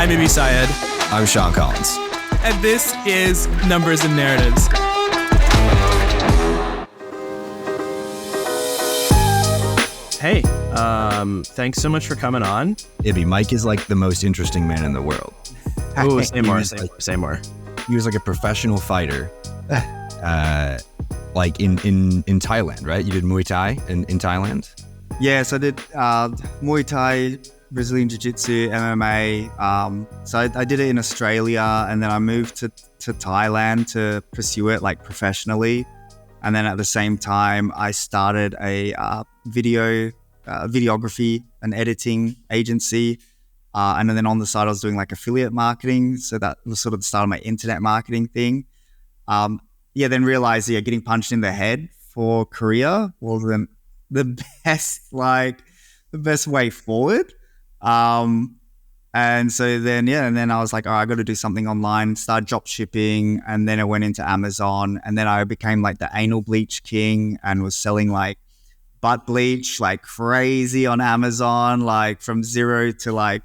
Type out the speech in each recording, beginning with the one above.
I'm Ibi Syed. I'm Sean Collins. And this is Numbers and Narratives. Hey, thanks so much for coming on. Ibi, Mike is like the most interesting man in the world. Oh, say more. He was like a professional fighter, like in Thailand, right? You did Muay Thai in Thailand? Yes, I did Muay Thai, Brazilian Jiu-Jitsu, MMA. So I did it in Australia, and then I moved to Thailand to pursue it like professionally. And then at the same time, I started a videography and editing agency. And then on the side, I was doing like affiliate marketing. So that was sort of the start of my internet marketing thing. Then realized, getting punched in the head for career wasn't the best way forward. And then I was like, all right, I got to do something online, start drop shipping. And then I went into Amazon, and then I became like the anal bleach king and was selling like butt bleach like crazy on Amazon, like from zero to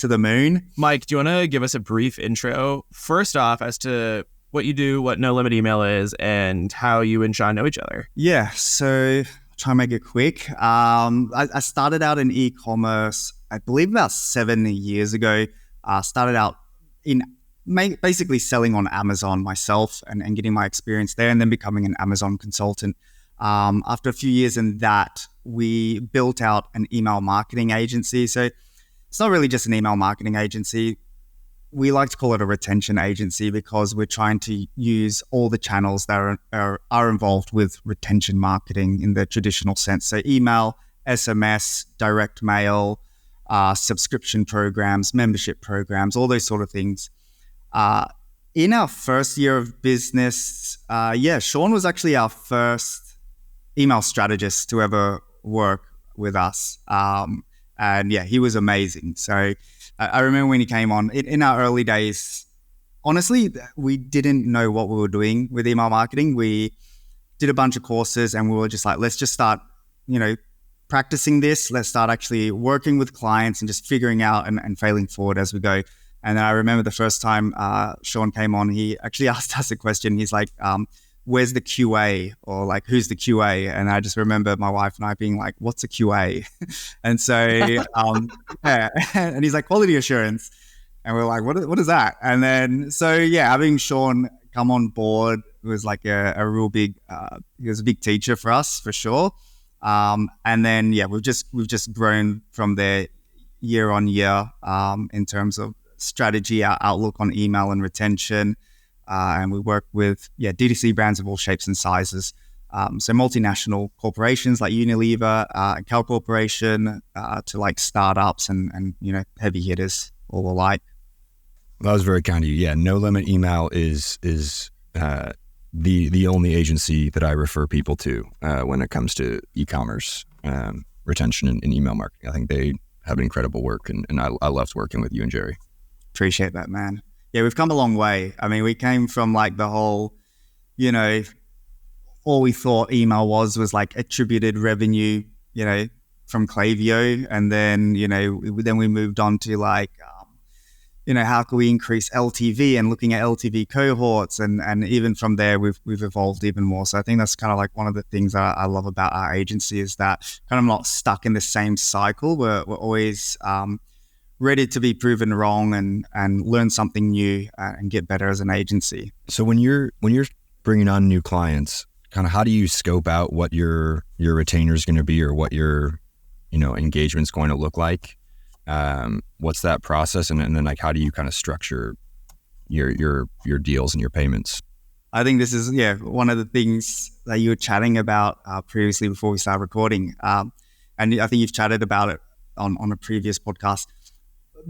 the moon. Mike, do you want to give us a brief intro first off as to what you do, what No Limit Email is, and how you and Sean know each other? Yeah, so try and make it quick. I started out in e-commerce, I believe about 7 years ago. Started out in basically selling on Amazon myself and getting my experience there, and then becoming an Amazon consultant. After a few years in that, we built out an email marketing agency. So it's not really just an email marketing agency. We like to call it a retention agency because we're trying to use all the channels that are involved with retention marketing in the traditional sense. So email, SMS, direct mail, subscription programs, membership programs, all those sort of things. In our first year of business, Sean was actually our first email strategist to ever work with us. He was amazing. So I remember when he came on, in our early days, honestly, we didn't know what we were doing with email marketing. We did a bunch of courses and we were just like, let's just start, practicing this. Let's start actually working with clients and just figuring out and failing forward as we go. And then I remember the first time Sean came on, he actually asked us a question. He's like, where's the QA, or like, who's the QA? And I just remember my wife and I being like, what's a QA? And so, and he's like, quality assurance. And we're like, what is that? And then, having Sean come on board was like a real big, he was a big teacher for us, for sure. And then, we've just grown from there year on year, in terms of strategy, our outlook on email and retention. And we work with D2C brands of all shapes and sizes. So multinational corporations like Unilever, Cal Corporation, to like startups and heavy hitters, all alike. That was very kind of you. Yeah, No Limit Email is the only agency that I refer people to when it comes to e-commerce retention and email marketing. I think they have incredible work, and I loved working with you and Jerry. Appreciate that, man. Yeah, we've come a long way. I mean, we came from like the whole, all we thought email was like attributed revenue, from Klaviyo. And then, we moved on to like, how can we increase LTV and looking at LTV cohorts. And even from there, we've evolved even more. So I think that's kind of like one of the things that I love about our agency is that kind of not stuck in the same cycle. We're always, ready to be proven wrong and learn something new and get better as an agency. So when you're bringing on new clients, kind of how do you scope out what your retainer is going to be, or what your engagement's going to look like? What's that process, and then like how do you kind of structure your deals and your payments? I think this is one of the things that you were chatting about previously before we started recording, and I think you've chatted about it on a previous podcast.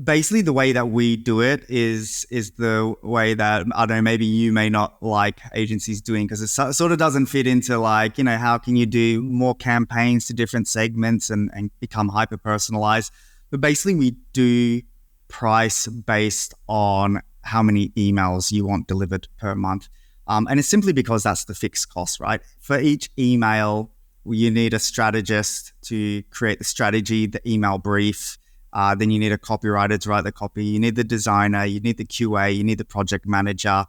Basically, the way that we do it is the way that, I don't know, maybe you may not like agencies doing, because it sort of doesn't fit into like, how can you do more campaigns to different segments and become hyper-personalized. But basically, we do price based on how many emails you want delivered per month. And it's simply because that's the fixed cost, right? For each email, you need a strategist to create the strategy, the email brief, Then you need a copywriter to write the copy. You need the designer. You need the QA. You need the project manager.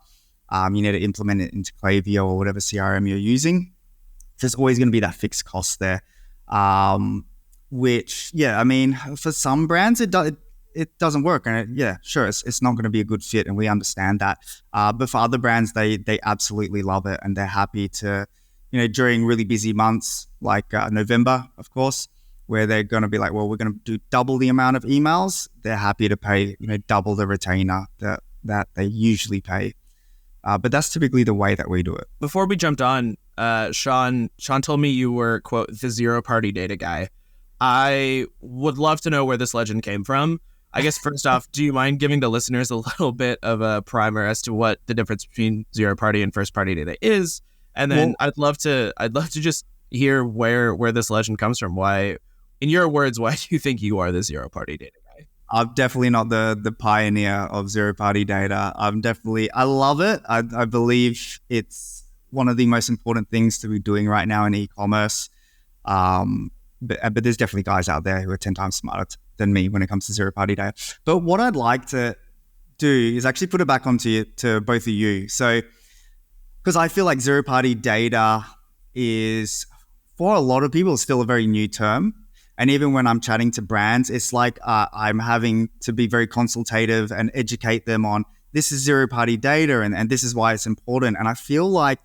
You need to implement it into Klaviyo or whatever CRM you're using. There's always going to be that fixed cost there, which, yeah, I mean, for some brands, it doesn't work. And it's not going to be a good fit. And we understand that. But for other brands, they absolutely love it. And they're happy to, during really busy months like November, of course, where they're going to be like, well, we're going to do double the amount of emails. They're happy to pay, double the retainer that they usually pay. But that's typically the way that we do it. Before we jumped on, Sean told me you were, quote, the zero-party data guy. I would love to know where this legend came from. I guess first off, do you mind giving the listeners a little bit of a primer as to what the difference between zero-party and first-party data is? And then I'd love to just hear where this legend comes from. Why, in your words, why do you think you are the zero-party data guy? I'm definitely not the pioneer of zero-party data. I love it. I believe it's one of the most important things to be doing right now in e-commerce. But there's definitely guys out there who are 10 times smarter than me when it comes to zero-party data. But what I'd like to do is actually put it back onto to both of you. So, because I feel like zero-party data is, for a lot of people, still a very new term. And even when I'm chatting to brands, it's like I'm having to be very consultative and educate them on this is zero-party data and this is why it's important. And I feel like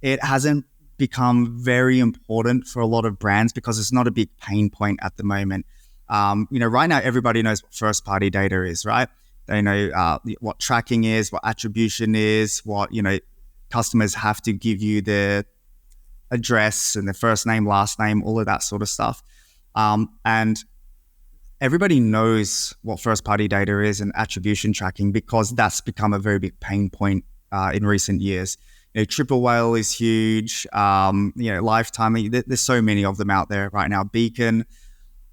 it hasn't become very important for a lot of brands because it's not a big pain point at the moment. Right now, everybody knows what first-party data is, right? They know what tracking is, what attribution is, what, customers have to give you their address and their first name, last name, all of that sort of stuff. And everybody knows what first-party data is and attribution tracking because that's become a very big pain point in recent years. Triple Whale is huge. Lifetime. There's so many of them out there right now. Beacon.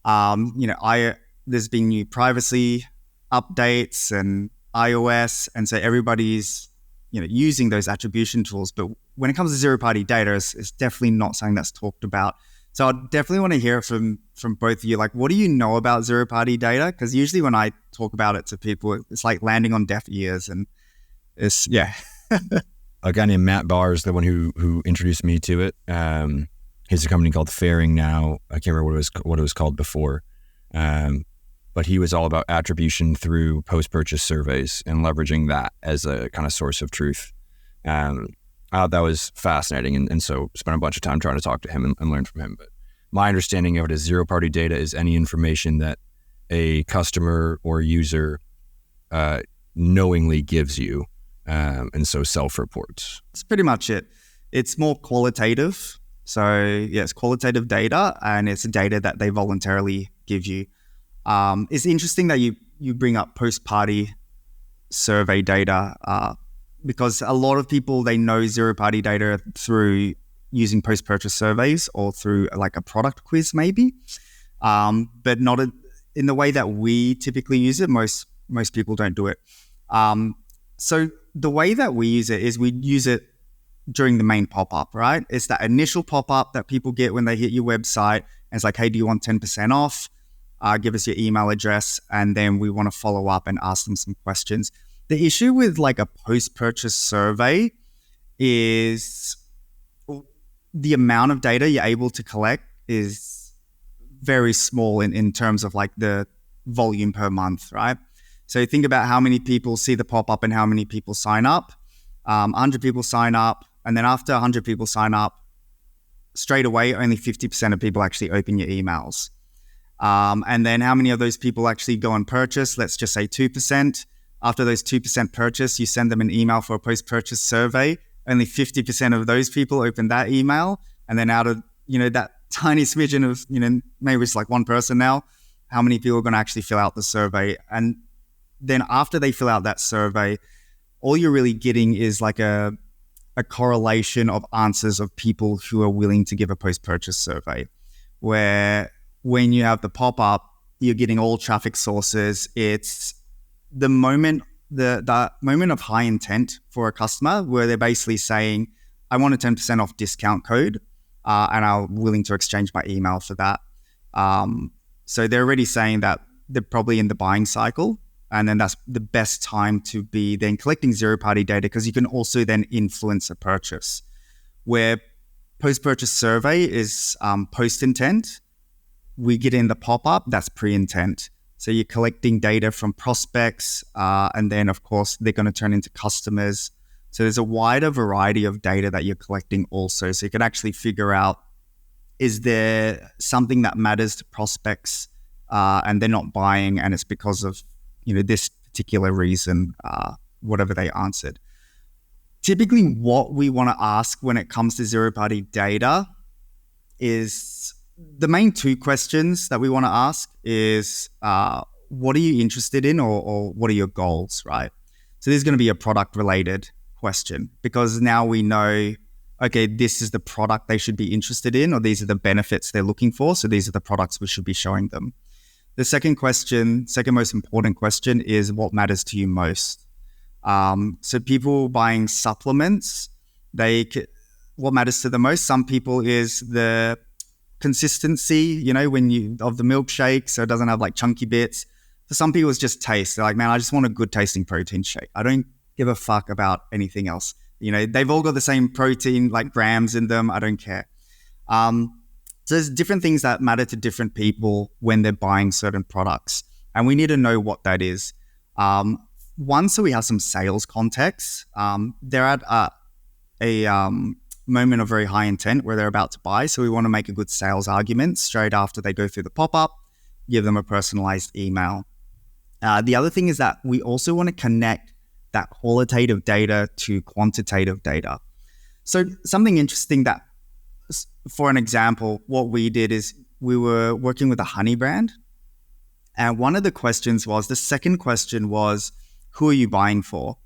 There's been new privacy updates and iOS, and so everybody's using those attribution tools. But when it comes to zero-party data, it's definitely not something that's talked about. So I definitely want to hear from both of you. Like, what do you know about zero-party data? Because usually when I talk about it to people, it's like landing on deaf ears, and it's A guy named Matt Barr is the one who introduced me to it. He's a company called Fairing now. I can't remember what it was called before. But he was all about attribution through post-purchase surveys and leveraging that as a kind of source of truth. I thought that was fascinating, and so spent a bunch of time trying to talk to him and learn from him. But my understanding of it is zero-party data is any information that a customer or user knowingly gives you, and so self-reports. That's pretty much it. It's more qualitative. So it's qualitative data, and it's data that they voluntarily give you. It's interesting that you bring up post-party survey data because a lot of people, they know zero-party data through using post-purchase surveys or through like a product quiz maybe, but not in the way that we typically use it. Most people don't do it. So the way that we use it is we use it during the main pop-up, right? It's that initial pop-up that people get when they hit your website. And it's like, hey, do you want 10% off? Give us your email address. And then we want to follow up and ask them some questions. The issue with like a post-purchase survey is the amount of data you're able to collect is very small in terms of like the volume per month, right? So think about how many people see the pop-up and how many people sign up. 100 people sign up. And then after 100 people sign up, straight away, only 50% of people actually open your emails. And then how many of those people actually go and purchase? Let's just say 2%. After those 2% purchase, you send them an email for a post-purchase survey. Only 50% of those people open that email. And then out of, that tiny smidgen of, maybe it's like one person now, how many people are going to actually fill out the survey? And then after they fill out that survey, all you're really getting is like a correlation of answers of people who are willing to give a post-purchase survey, where when you have the pop-up, you're getting all traffic sources. It's the moment of high intent for a customer where they're basically saying, I want a 10% off discount code, and I'm willing to exchange my email for that. So they're already saying that they're probably in the buying cycle. And then that's the best time to be then collecting zero-party data, because you can also then influence a purchase. Where post-purchase survey is post-intent, we get in the pop-up, that's pre-intent. So you're collecting data from prospects, and then, of course, they're going to turn into customers. So there's a wider variety of data that you're collecting also. So you can actually figure out, is there something that matters to prospects and they're not buying, and it's because of this particular reason, whatever they answered. Typically, what we want to ask when it comes to zero-party data is the main two questions that we want to ask is, what are you interested in, or what are your goals, right? So there's going to be a product-related question, because now we know, okay, this is the product they should be interested in, or these are the benefits they're looking for, so these are the products we should be showing them. The second most important question is, what matters to you most? So people buying supplements, what matters to them most? Some people is the consistency, of the milkshake, so it doesn't have like chunky bits. For some people, it's just taste. They're like, man, I just want a good tasting protein shake. I don't give a fuck about anything else. They've all got the same protein, like grams in them. I don't care. So there's different things that matter to different people when they're buying certain products. And we need to know what that is. One, so we have some sales context. They're at a moment of very high intent where they're about to buy. So we want to make a good sales argument straight after they go through the pop-up, give them a personalized email. The other thing is that we also want to connect that qualitative data to quantitative data. So something interesting that, for an example, what we did is we were working with a honey brand. And one of the questions was, the second question was, who are you buying for?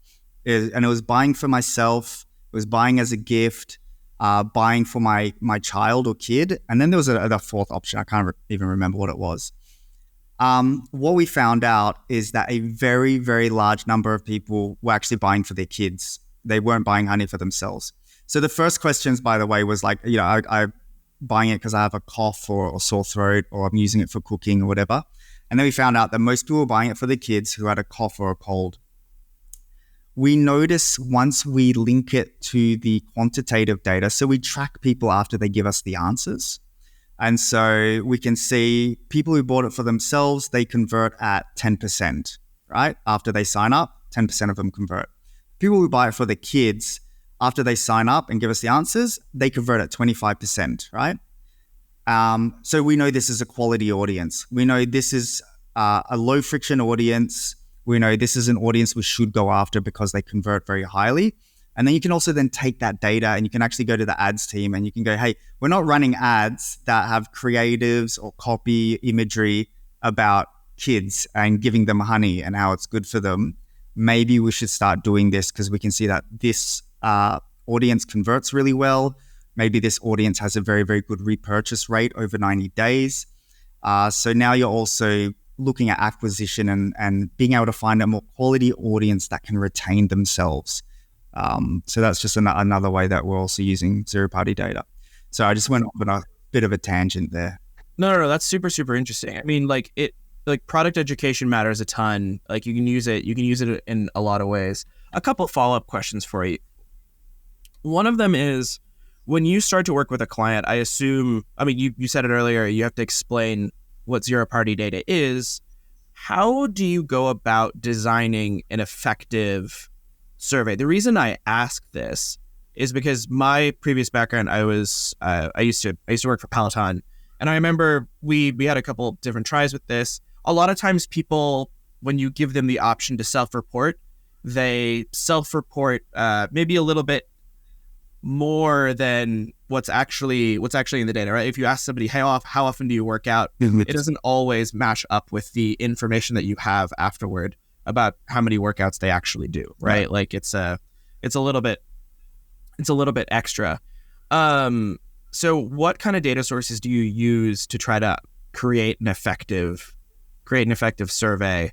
And it was buying for myself, it was buying as a gift, buying for my child or kid. And then there was a fourth option. I can't even remember what it was. What we found out is that a very, very large number of people were actually buying for their kids. They weren't buying honey for themselves. So the first questions, by the way, was like, I'm buying it because I have a cough or sore throat, or I'm using it for cooking or whatever. And then we found out that most people were buying it for the kids who had a cough or a cold. We notice once we link it to the quantitative data, so we track people after they give us the answers. And so we can see people who bought it for themselves, they convert at 10%, right? After they sign up, 10% of them convert. People who buy it for the kids, after they sign up and give us the answers, they convert at 25%, right? So we know this is a quality audience. We know this is a low friction audience. We know this is an audience we should go after because they convert very highly. And then you can also then take that data and you can actually go to the ads team and you can go, hey, we're not running ads that have creatives or copy imagery about kids and giving them honey and how it's good for them. Maybe we should start doing this because we can see that this audience converts really well. Maybe this audience has a very, very good repurchase rate over 90 days. So now you're also looking at acquisition and being able to find a more quality audience that can retain themselves. So that's just another way that we're also using zero-party data. So I just went off on a bit of a tangent there. No, that's super, super interesting. I mean, like product education matters a ton. Like you can use it in a lot of ways. A couple of follow-up questions for you. One of them is, when you start to work with a client, I assume, I mean, you said it earlier, you have to explain what zero-party data is. How do you go about designing an effective survey? The reason I ask this is because my previous background, I used to work for Peloton, and I remember we had a couple different tries with this. A lot of times people, when you give them the option to self-report, they self-report maybe a little bit more than what's actually in the data, right? If you ask somebody, hey, how often do you work out? It doesn't always match up with the information that you have afterward about how many workouts they actually do, right? Yeah. Like it's a little bit extra. So what kind of data sources do you use to try to create an effective survey?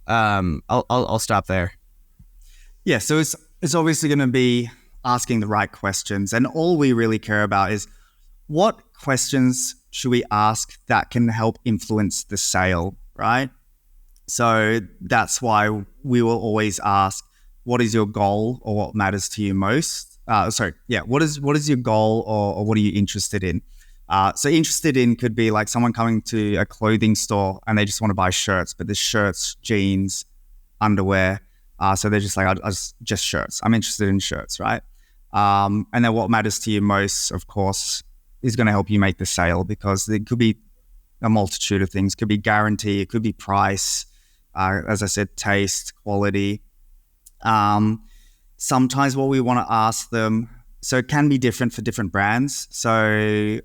I'll stop there. Yeah, so it's obviously going to be asking the right questions, and all we really care about is what questions should we ask that can help influence the sale. right? So that's why we will always ask, what is your goal or what matters to you most? What is your goal or what are you interested in? So interested in could be like someone coming to a clothing store and they just want to buy shirts, but there's shirts, jeans, underwear. So they're just like, just shirts. I'm interested in shirts, right? And then what matters to you most, of course, is going to help you make the sale, because it could be a multitude of things. It could be guarantee, it could be price, as I said, taste, quality. Sometimes what we want to ask them, so it can be different for different brands. So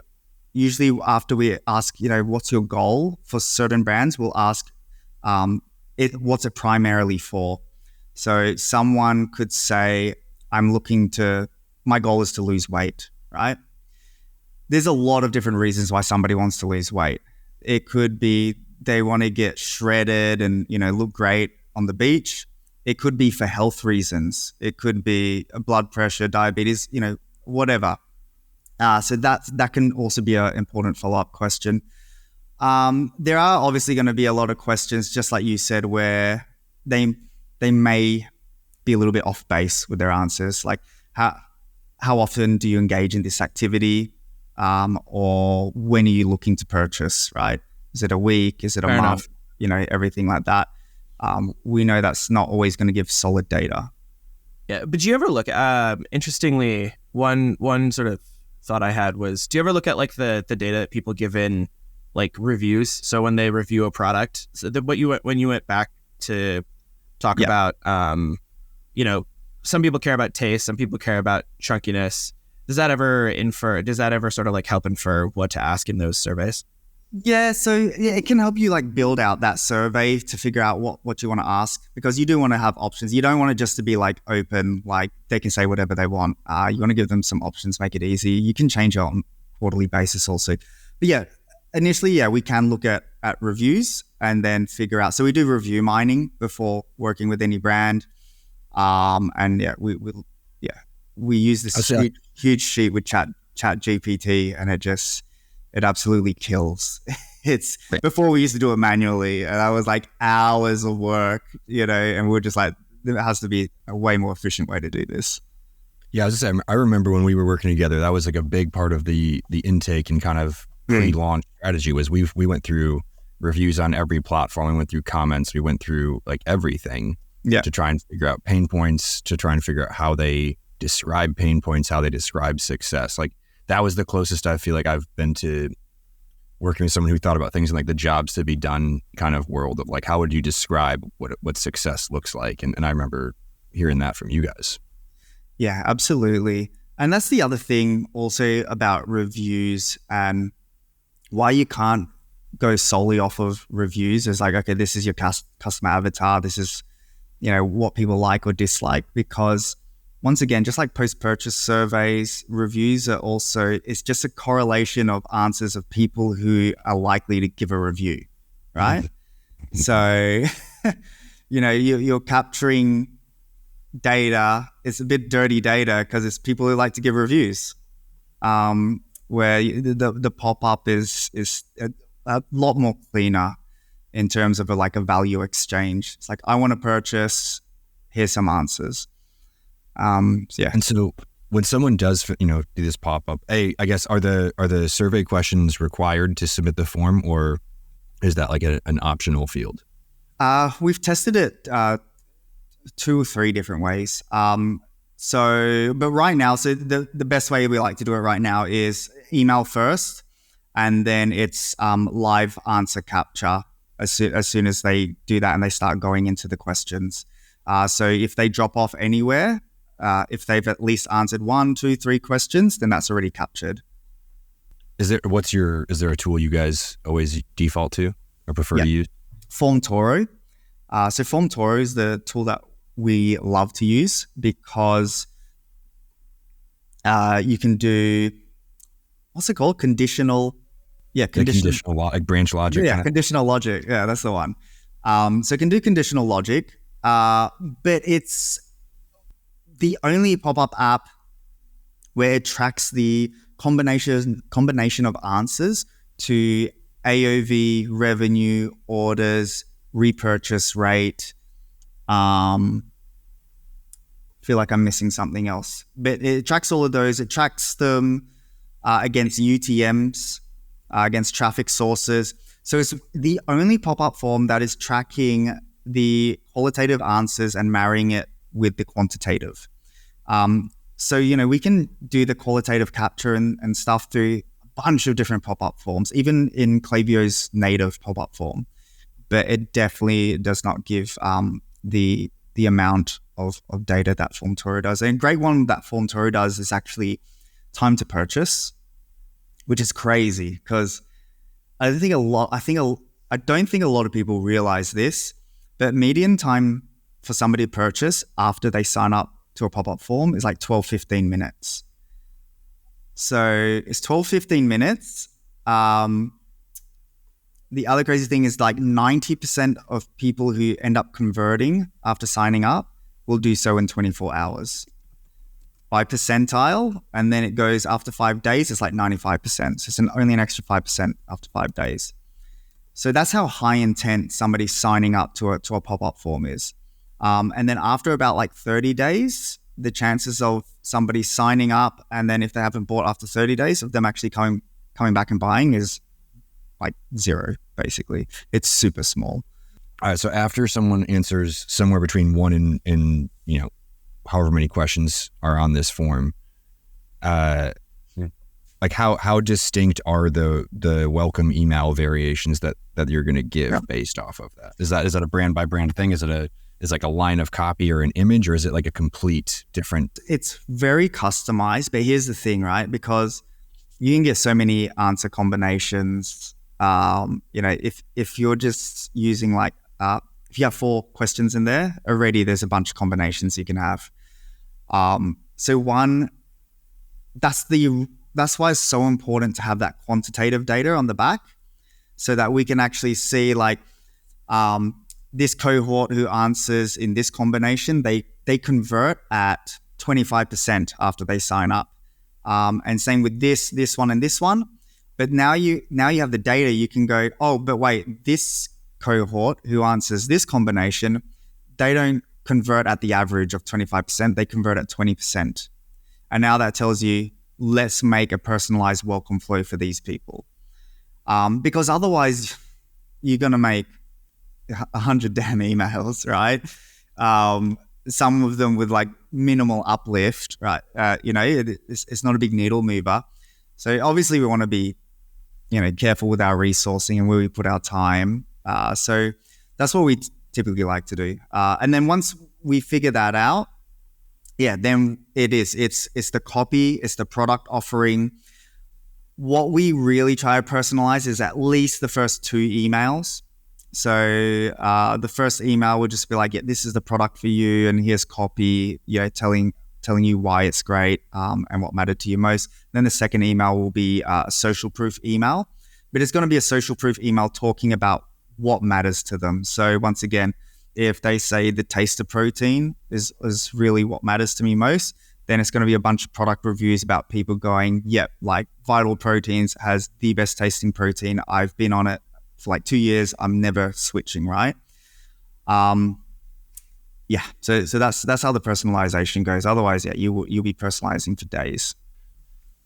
usually after we ask, what's your goal for certain brands, we'll ask, what's it primarily for? So someone could say, my goal is to lose weight, right? There's a lot of different reasons why somebody wants to lose weight. It could be they want to get shredded and, look great on the beach. It could be for health reasons. It could be blood pressure, diabetes, whatever. So that can also be an important follow-up question. There are obviously going to be a lot of questions, just like you said, where they may be a little bit off base with their answers. Like how often do you engage in this activity? Or when are you looking to purchase, right? Is it a week? Is it a Fair month? enough. Everything like that. We know that's not always going to give solid data. Yeah, but do you ever look at, interestingly, one sort of thought I had was, do you ever look at like the data that people give in like reviews? So when they review a product, so when you went back to talk about, some people care about taste, some people care about chunkiness. Does that ever sort of like help infer what to ask in those surveys? Yeah, so it can help you like build out that survey to figure out what you want to ask, because you do want to have options. You don't want it just to be like open, like they can say whatever they want. You want to give them some options, make it easy. You can change it on a quarterly basis also. But yeah, initially, we can look at reviews and then figure out. So we do review mining before working with any brand. We use this huge sheet with chat GPT, and it absolutely kills. It's before we used to do it manually, and that was like hours of work, and we're just like, there has to be a way more efficient way to do this. Yeah, I was just saying, I remember when we were working together, that was like a big part of the intake and kind of pre-launch strategy was we went through reviews on every platform. We went through comments. We went through like everything to try and figure out pain points, to try and figure out how they describe pain points, how they describe success. Like that was the closest I feel like I've been to working with someone who thought about things in like the jobs to be done kind of world of like, how would you describe what success looks like? And I remember hearing that from you guys. Yeah, absolutely. And that's the other thing also about reviews, and why you can't go solely off of reviews is like, okay, this is your customer avatar. This is, what people like or dislike, because once again, just like post-purchase surveys, reviews are also, it's just a correlation of answers of people who are likely to give a review, right? So, you're capturing data. It's a bit dirty data because it's people who like to give reviews, where the pop-up is a lot more cleaner in terms of a value exchange. It's like, I want to purchase, here's some answers. And so when someone does, do this pop up, I guess are the survey questions required to submit the form, or is that like an optional field? We've tested it 2 or 3 different ways. But right now, so the best way we like to do it right now is email first, and then it's live answer capture as soon as they do that and they start going into the questions. So if they drop off anywhere, if they've at least answered 1, 2, 3 questions, then that's already captured. Is there a tool you guys always default to or prefer to use? FormToro. So FormToro is the tool that we love to use, because you can do, what's it called? Conditional branch logic. Yeah, conditional logic. Yeah, that's the one. So it can do conditional logic, but it's the only pop-up app where it tracks the combination of answers to AOV, revenue, orders, repurchase rate. Feel like I'm missing something else, but it tracks all of those. It tracks them against UTMs, against traffic sources. So it's the only pop-up form that is tracking the qualitative answers and marrying it with the quantitative. So, we can do the qualitative capture and stuff through a bunch of different pop-up forms, even in Klaviyo's native pop-up form. But it definitely does not give the amount of data that Formtoro does. And a great one that Formtoro does is actually time to purchase, which is crazy because I don't think a lot of people realize this, but median time for somebody to purchase after they sign up to a pop-up form is like 12-15 minutes. So it's 12-15 minutes. The other crazy thing is like 90% of people who end up converting after signing up will do so in 24 hours. By percentile, and then it goes after 5 days, it's like 95%. So it's only an extra 5% after 5 days. So that's how high intent somebody signing up to a pop-up form is. And then after about like 30 days, the chances of somebody signing up, and then if they haven't bought after 30 days, of them actually coming back and buying is like zero, basically. It's super small. All right. So after someone answers somewhere between 1 and however many questions are on this form, like how distinct are the welcome email variations that you're going to give based off of that? Is that a brand by brand thing? Is like a line of copy or an image, or is it like a complete different? It's very customized, but here's the thing, right? Because you can get so many answer combinations. If you're just using like, if you have 4 questions in there already, there's a bunch of combinations you can have. So one, that's why it's so important to have that quantitative data on the back, so that we can actually see like, this cohort who answers in this combination, they convert at 25% after they sign up. And same with this one and this one. But now you have the data, you can go, oh, but wait, this cohort who answers this combination, they don't convert at the average of 25%, they convert at 20%. And now that tells you, let's make a personalized welcome flow for these people. Because otherwise you're going to make 100 damn emails, right? Some of them with like minimal uplift, right? It's not a big needle mover. So obviously we want to be, careful with our resourcing and where we put our time. So that's what we typically like to do. And then once we figure that out, then it's the copy, it's the product offering. What we really try to personalize is at least the first 2 emails. So the first email will just be like, this is the product for you, and here's copy, telling you why it's great and what mattered to you most. Then the second email will be a social proof email, but it's going to be a social proof email talking about what matters to them. So once again, if they say the taste of protein is really what matters to me most, then it's going to be a bunch of product reviews about people going, like Vital Proteins has the best tasting protein. I've been on it for like 2 years. I'm never switching, right? So that's how the personalization goes. Otherwise, you'll be personalizing for days.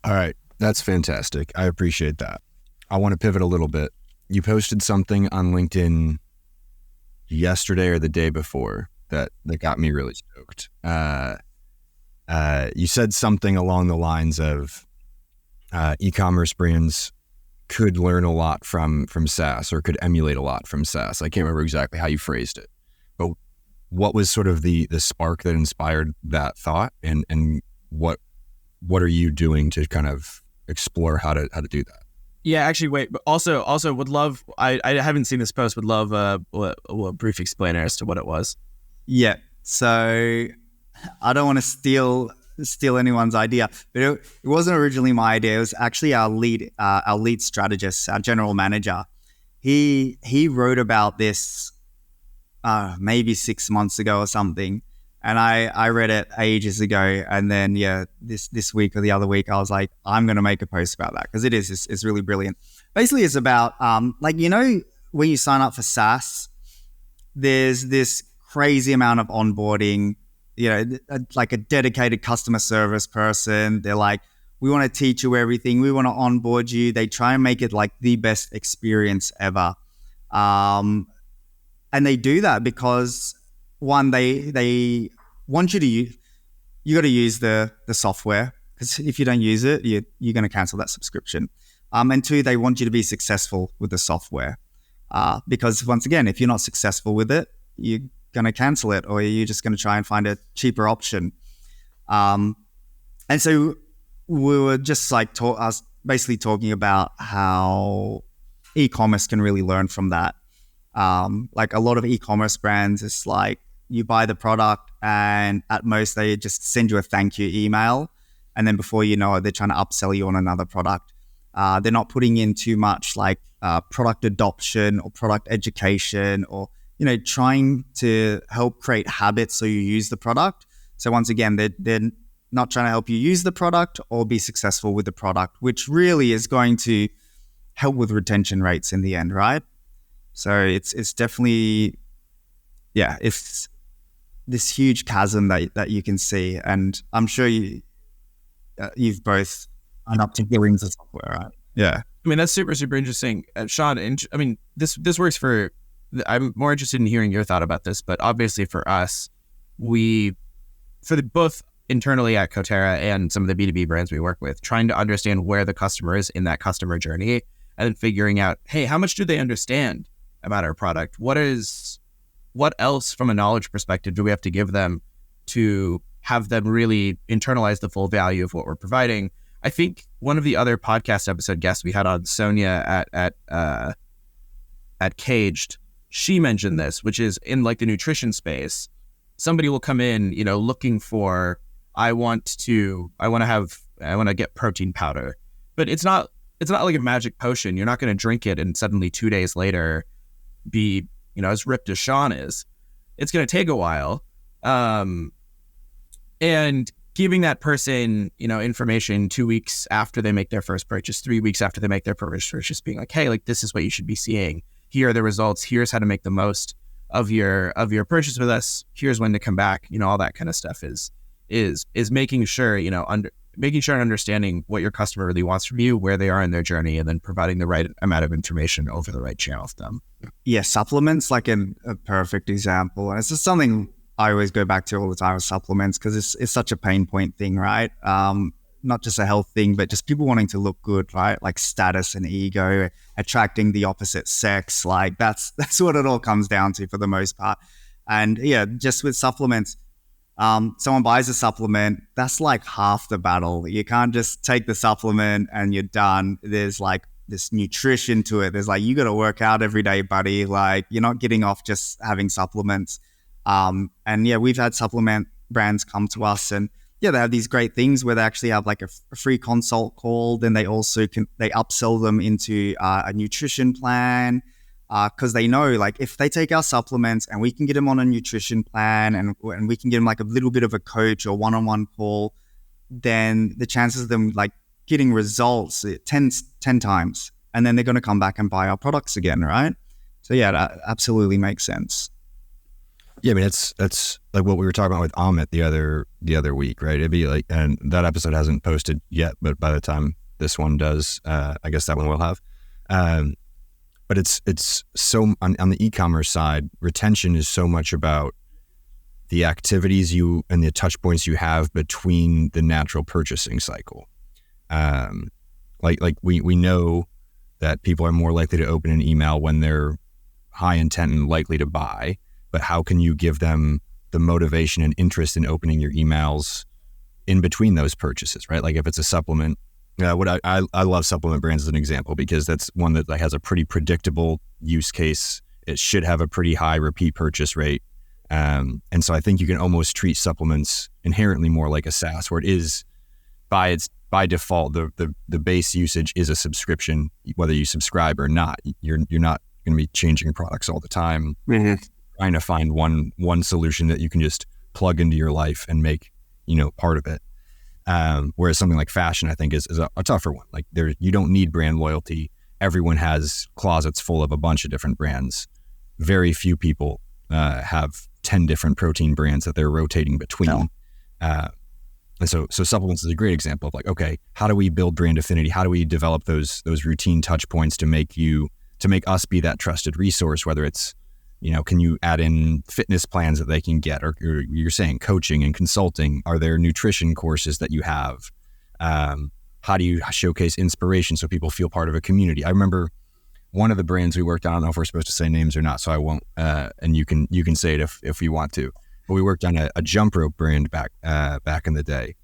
All right. That's fantastic. I appreciate that. I want to pivot a little bit. You posted something on LinkedIn yesterday or the day before that got me really stoked. You said something along the lines of e-commerce brands could learn a lot from SaaS, or could emulate a lot from SaaS. I can't remember exactly how you phrased it, but what was sort of the spark that inspired that thought, and what are you doing to kind of explore how to do that? Yeah, actually, wait. But also would love. I haven't seen this post. Would love a brief explainer as to what it was. Yeah. So I don't want to steal anyone's idea, but it wasn't originally my idea. It was actually our lead strategist, our general manager. He wrote about this maybe 6 months ago or something, and I read it ages ago. And then this week or the other week, I was like, I'm going to make a post about that because it's really brilliant. basically it's about when you sign up for SaaS, there's this crazy amount of onboarding, like a dedicated customer service person. They're like, we want to teach you everything. We want to onboard you. They try and make it like the best experience ever. And they do that because one, they want you to use, you got to use the software, because if you don't use it, you're going to cancel that subscription. And two, they want you to be successful with the software. Because once again, if you're not successful with it, you're going to cancel it, or you're just going to try and find a cheaper option. And so we were just like basically talking about how e-commerce can really learn from that. Like a lot of e-commerce brands, it's like you buy the product and at most they just send you a thank you email. And then before you know it, they're trying to upsell you on another product. They're not putting in too much like product adoption or product education, or trying to help create habits so you use the product. So once again, they're not trying to help you use the product or be successful with the product, which really is going to help with retention rates in the end, right? So it's definitely, it's this huge chasm that you can see, and I'm sure you've both signed up to Billings of software, right? Yeah. I mean, that's super, super interesting. Sean, I mean, this works for, I'm more interested in hearing your thought about this, but obviously for us, both internally at Coterra and some of the B2B brands we work with, trying to understand where the customer is in that customer journey, and then figuring out, hey, how much do they understand about our product? What else from a knowledge perspective do we have to give them to have them really internalize the full value of what we're providing? I think one of the other podcast episode guests we had on, Sonia at Caged, she mentioned this, which is in like the nutrition space, somebody will come in, looking for, I want to get protein powder, but it's not like a magic potion. You're not going to drink it and suddenly 2 days later be, as ripped as Sean is. It's going to take a while. And giving that person, information 2 weeks after they make their first purchase, 3 weeks after they make their first purchase, being like, hey, like, this is what you should be seeing. Here are the results. Here's how to make the most of your purchase with us. Here's when to come back. All that kind of stuff is making sure, making sure and understanding what your customer really wants from you, where they are in their journey, and then providing the right amount of information over the right channel to them. Yeah, supplements, like a perfect example. And it's just something I always go back to all the time with supplements, because it's such a pain point thing, right? Not just a health thing, but just people wanting to look good, right? Like status and ego, attracting the opposite sex. Like that's what it all comes down to for the most part. And yeah, just with supplements, someone buys a supplement, that's like half the battle. You can't just take the supplement and you're done. There's like this nutrition to it. There's like, you got to work out every day, buddy. Like you're not getting off just having supplements. And yeah, we've had supplement brands come to us, and yeah, they have these great things where they actually have like a free consult call. Then they also they upsell them into a nutrition plan, because they know, like, if they take our supplements and we can get them on a nutrition plan, and we can get them like a little bit of a coach or one-on-one call, then the chances of them like getting results 10 times, and then they're going to come back and buy our products again, right? So yeah, that absolutely makes sense. Yeah, I mean, that's like what we were talking about with Amit the other week, right? It'd be like, and that episode hasn't posted yet, but by the time this one does, I guess that one will have. But it's so on the e-commerce side, retention is so much about the activities you and the touch points you have between the natural purchasing cycle. Like we know that people are more likely to open an email when they're high intent and likely to buy. But how can you give them the motivation and interest in opening your emails in between those purchases, right? Like if it's a supplement, I love supplement brands as an example, because that's one that has a pretty predictable use case. It should have a pretty high repeat purchase rate. And so I think you can almost treat supplements inherently more like a SaaS, where it is by default, the base usage is a subscription, whether you subscribe or not. You're not going to be changing products all the time. Mm-hmm. Trying to find one solution that you can just plug into your life and make, part of it. Whereas something like fashion, I think is a tougher one. Like you don't need brand loyalty. everyone has closets full of a bunch of different brands. Very few people have 10 different protein brands that they're rotating between. No. And so supplements is a great example of like, okay, how do we build brand affinity? How do we develop those routine touch points to make us be that trusted resource, whether it's, can you add in fitness plans that they can get, or you're saying coaching and consulting? Are there nutrition courses that you have? How do you showcase inspiration so people feel part of a community? I remember one of the brands we worked on, I don't know if we're supposed to say names or not, so I won't, and you can say it if you want to, but we worked on a jump rope brand back in the day.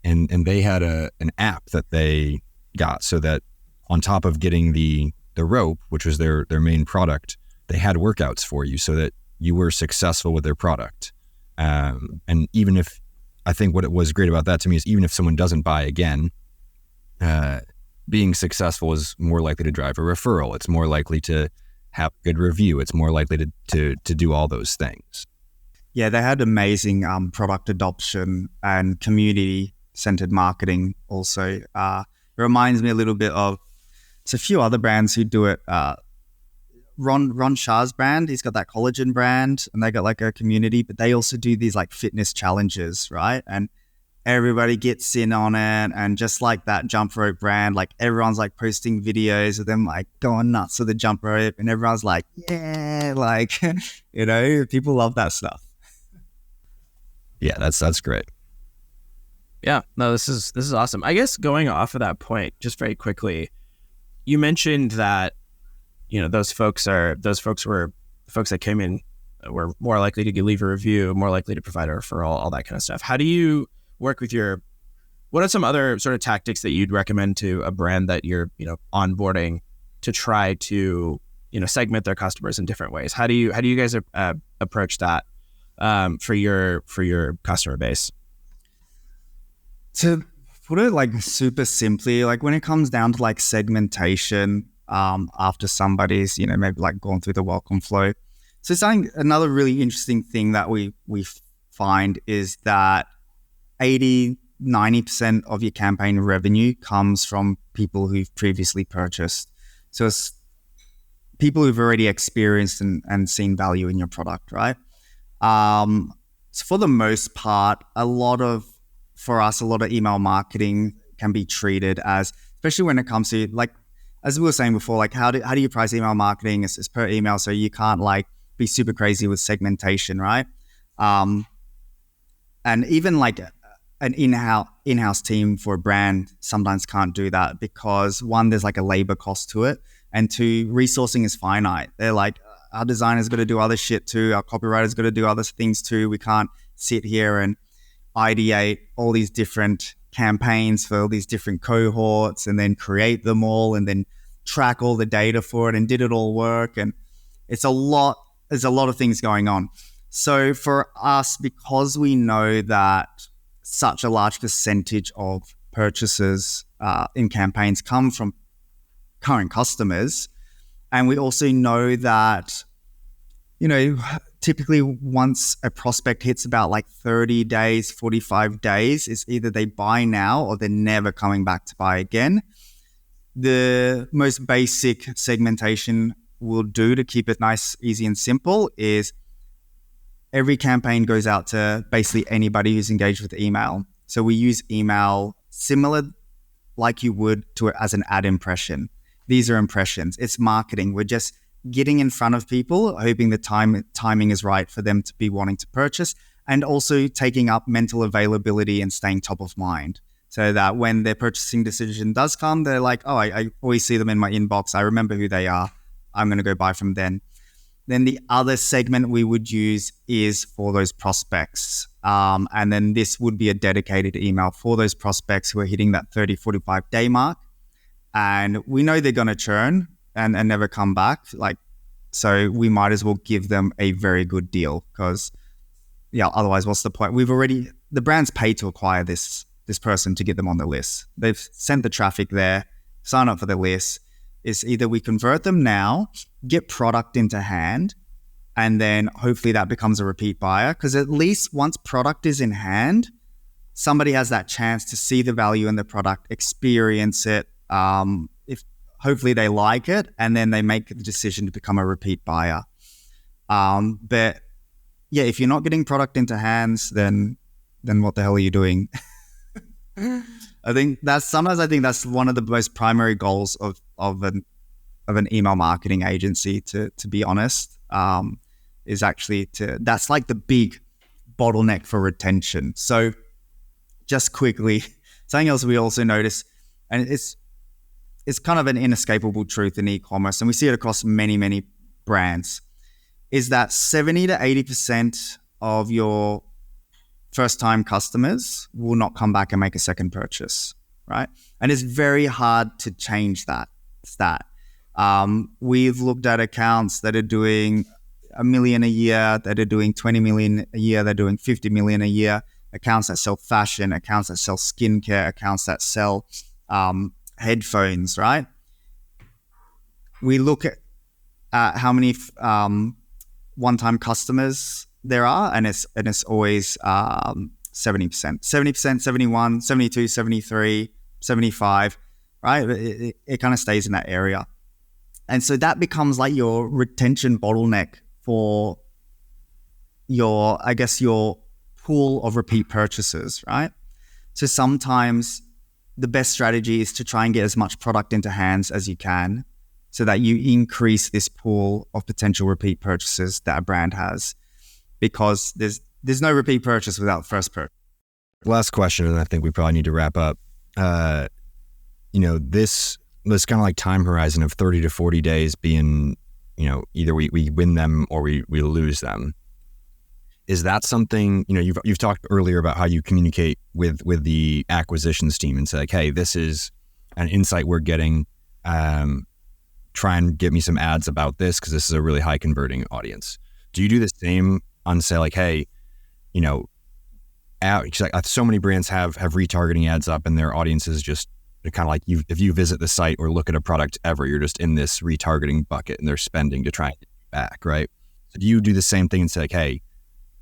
And they had an app that they got so that on top of getting the rope, which was their main product, they had workouts for you so that you were successful with their product. And even if, I think what it was great about that to me is even if someone doesn't buy again, being successful is more likely to drive a referral. It's more likely to have a good review. It's more likely to do all those things. Yeah, they had amazing product adoption and community-centered marketing also. It reminds me a little bit of, it's a few other brands who do it. Ron Shah's brand, he's got that collagen brand, and they got like a community, but they also do these like fitness challenges, right? And everybody gets in on it. And just like that jump rope brand, like everyone's like posting videos of them like going nuts with the jump rope, and everyone's like, yeah, like, people love that stuff. Yeah, that's great. Yeah, no, this is awesome. I guess going off of that point, just very quickly, you mentioned that, those folks that came in were more likely to leave a review, more likely to provide a referral, all that kind of stuff. How do you work with what are some other sort of tactics that you'd recommend to a brand that you're, onboarding to try to, segment their customers in different ways? How do you guys approach that for your customer base? To put it like super simply, like when it comes down to like segmentation, after somebody's, maybe like gone through the welcome flow. So another really interesting thing that we find is that 80-90% of your campaign revenue comes from people who've previously purchased. So it's people who've already experienced and seen value in your product, right? So for the most part, a lot of email marketing can be treated as, especially when it comes to like, as we were saying before, like how do you price email marketing? It's per email, so you can't like be super crazy with segmentation, right? And even like an in-house team for a brand sometimes can't do that because one, there's like a labor cost to it, and two, resourcing is finite. They're like, our designer's got to do other shit too, our copywriter's got to do other things too. We can't sit here and ideate all these different campaigns for all these different cohorts and then create them all and then track all the data for it and did it all work. And there's a lot of things going on. So for us, because we know that such a large percentage of purchases in campaigns come from current customers, and we also know that, typically once a prospect hits about like 30 days, 45 days, is either they buy now or they're never coming back to buy again. The most basic segmentation we'll do to keep it nice, easy, and simple is every campaign goes out to basically anybody who's engaged with email. So we use email similar like you would to it as an ad impression. These are impressions. It's marketing. We're just getting in front of people, hoping the timing is right for them to be wanting to purchase, and also taking up mental availability and staying top of mind so that when their purchasing decision does come, they're like, oh, I always see them in my inbox. I remember who they are. I'm going to go buy from them. Then the other segment we would use is for those prospects. And then this would be a dedicated email for those prospects who are hitting that 30, 45 day mark. And we know they're going to churn and never come back. So we might as well give them a very good deal because, otherwise what's the point? The brand's paid to acquire this person to get them on the list. They've sent the traffic there, sign up for the list. It's either we convert them now, get product into hand, and then hopefully that becomes a repeat buyer. Because at least once product is in hand, somebody has that chance to see the value in the product, experience it. If hopefully they like it, and then they make the decision to become a repeat buyer. But yeah, if you're not getting product into hands, then what the hell are you doing? I think that's one of the most primary goals of an email marketing agency, to be honest, is actually that's like the big bottleneck for retention. So just quickly, something else we also notice, and it's kind of an inescapable truth in e-commerce, and we see it across many, many brands, is that 70 to 80% of your first-time customers will not come back and make a second purchase, right? And it's very hard to change that stat. We've looked at accounts that are doing $1 million a year, that are doing 20 million a year, they're doing 50 million a year, accounts that sell fashion, accounts that sell skincare, accounts that sell headphones, right? We look at how many one-time customers there are, and it's always 70%, 71, 72, 73, 75, right? It kind of stays in that area. And so that becomes like your retention bottleneck for your pool of repeat purchases, right? So sometimes the best strategy is to try and get as much product into hands as you can, so that you increase this pool of potential repeat purchases that a brand has, because there's no repeat purchase without first purchase. Last question, and I think we probably need to wrap up. This kind of like time horizon of 30 to 40 days being, either we win them or we lose them. Is that something, you've talked earlier about how you communicate with the acquisitions team and say, like, hey, this is an insight we're getting. Try and get me some ads about this because this is a really high converting audience. Do you do the same on, say, like, hey, so many brands have retargeting ads up and their audiences just kind of like if you visit the site or look at a product ever, you're just in this retargeting bucket and they're spending to try and get you back, right? So do you do the same thing and say, like, hey,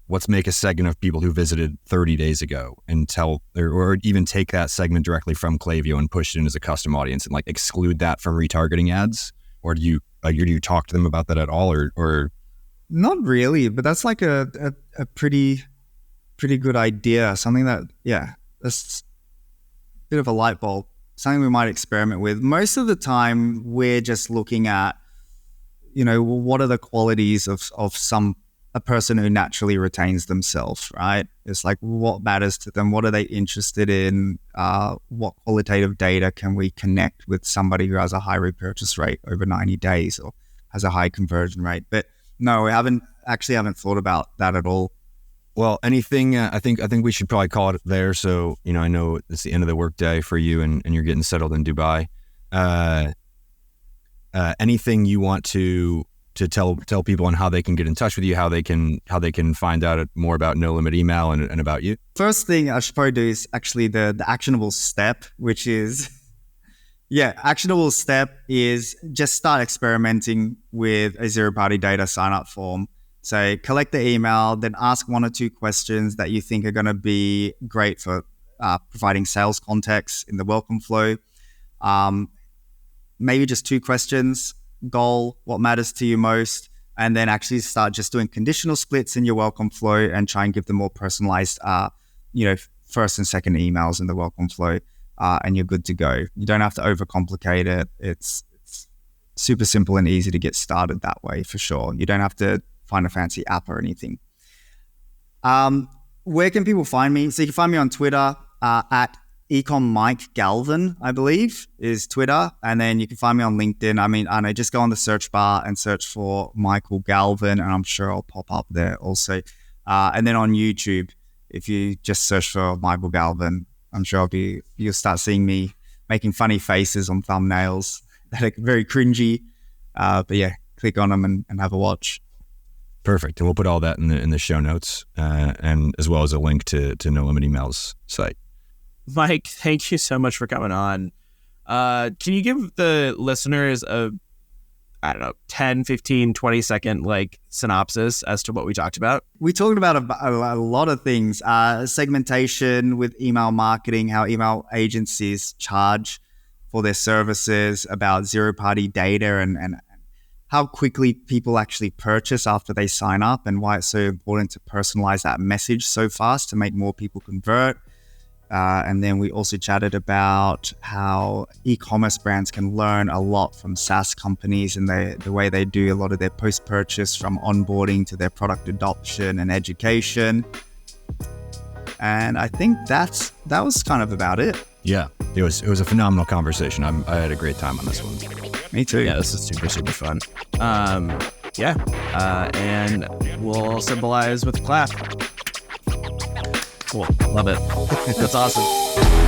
let's make a segment of people who visited 30 days ago and or even take that segment directly from Klaviyo and push it in as a custom audience and like exclude that from retargeting ads? Or do you talk to them about that at all, or? Not really, but that's like a pretty good idea. Something that, that's a bit of a light bulb. Something we might experiment with. Most of the time, we're just looking at, what are the qualities of a person who naturally retains themselves, right? It's like, what matters to them? What are they interested in? What qualitative data can we connect with somebody who has a high repurchase rate over 90 days or has a high conversion rate? But no, we haven't thought about that at all. Well, anything, I think we should probably call it there. So, I know it's the end of the workday for you and you're getting settled in Dubai. Anything you want to tell people on how they can get in touch with you, how they can find out more about No Limit Email and about you? First thing I should probably do is actually the actionable step, which is, actionable step is just start experimenting with a zero-party data sign-up form. So collect the email, then ask 1 or 2 questions that you think are going to be great for providing sales context in the welcome flow. Maybe just 2 questions. Goal, what matters to you most, and then actually start just doing conditional splits in your welcome flow and try and give them more personalized, first and second emails in the welcome flow, and you're good to go. You don't have to overcomplicate it. It's super simple and easy to get started that way for sure. You don't have to find a fancy app or anything. Where can people find me? So you can find me on Twitter at Ecomm Mike Galvin, I believe, is Twitter. And then you can find me on LinkedIn. I know, just go on the search bar and search for Michael Galvin, and I'm sure I'll pop up there also. And then on YouTube, if you just search for Michael Galvin, I'm sure you'll start seeing me making funny faces on thumbnails that are very cringy. But yeah, click on them and have a watch. Perfect. And we'll put all that in the show notes, and as well as a link to No Limit Email's site. Mike, thank you so much for coming on. Can you give the listeners a, 10, 15, 20 second synopsis as to what we talked about? We talked about a lot of things. Segmentation with email marketing, how email agencies charge for their services, about zero-party data and how quickly people actually purchase after they sign up, and why it's so important to personalize that message so fast to make more people convert. And then we also chatted about how e-commerce brands can learn a lot from SaaS companies and the way they do a lot of their post-purchase, from onboarding to their product adoption and education. And I think that was kind of about it. Yeah, it was a phenomenal conversation. I had a great time on this one. Me too. Yeah, this is super, super fun. And we'll symbolize with a clap. Cool. Love it. That's awesome.